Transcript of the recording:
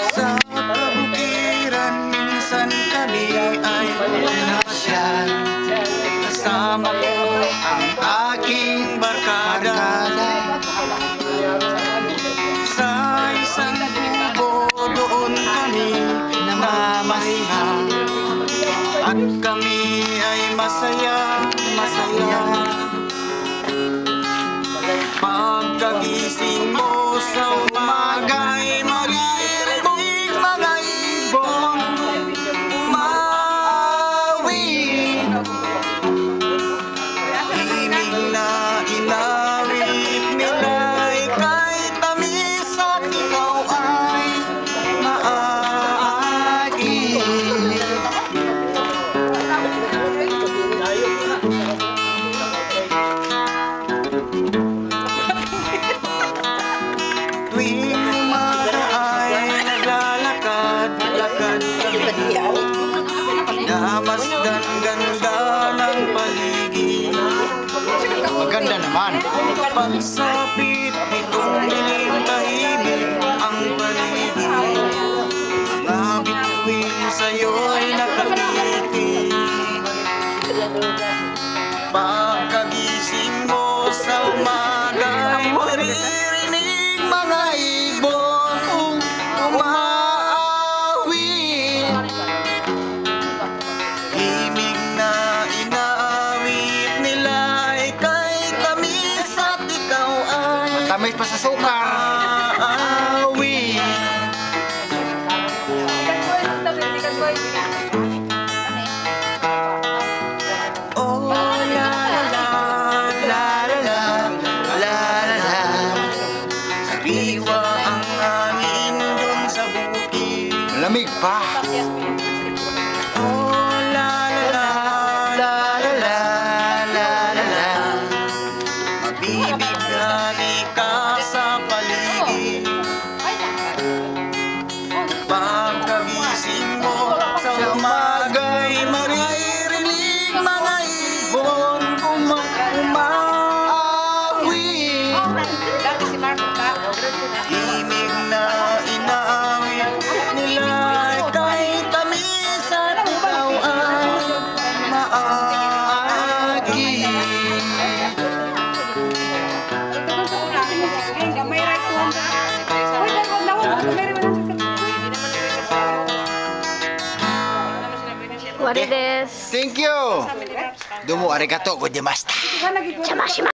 Sa kabukiran minsan kami ay nasyal, kasama ko ang aking barkada. Sa isang kubo doon kami namamasyal, at kami ay masaya, masaya. Pagkagising mo sa umaga'y maririnig mga ibon umawi. Himig na inawit nila'y kay tamis at ikaw ay maaagi. Tuwing umaga ay naglalakad-lakad kami, namasdan ganda ng paligid. Maganda naman. Pagsapit nitong dilim tahimik ang paligid, mga bituin sa'yo'y nakangiti. Pagkagising mo sa umaga, maririnig mga ibon umaawit. Himig na inaawit nila ay kay tamis at ikaw ay Tamis pa sa sukar. aawit. Oh la la la la la la la la. Sariwa ang hangin dun sa bukid. Lamig pa. Oh la la la la la la la la. Mabibighani ka sa paligid. Pagkagising mo sa umaga'y maririnig mga ibon umaawit. Himig na inaawit nila kay tamis at ikaw ay maaagi. What it is? Thank you. Domo arigato gozaimasu.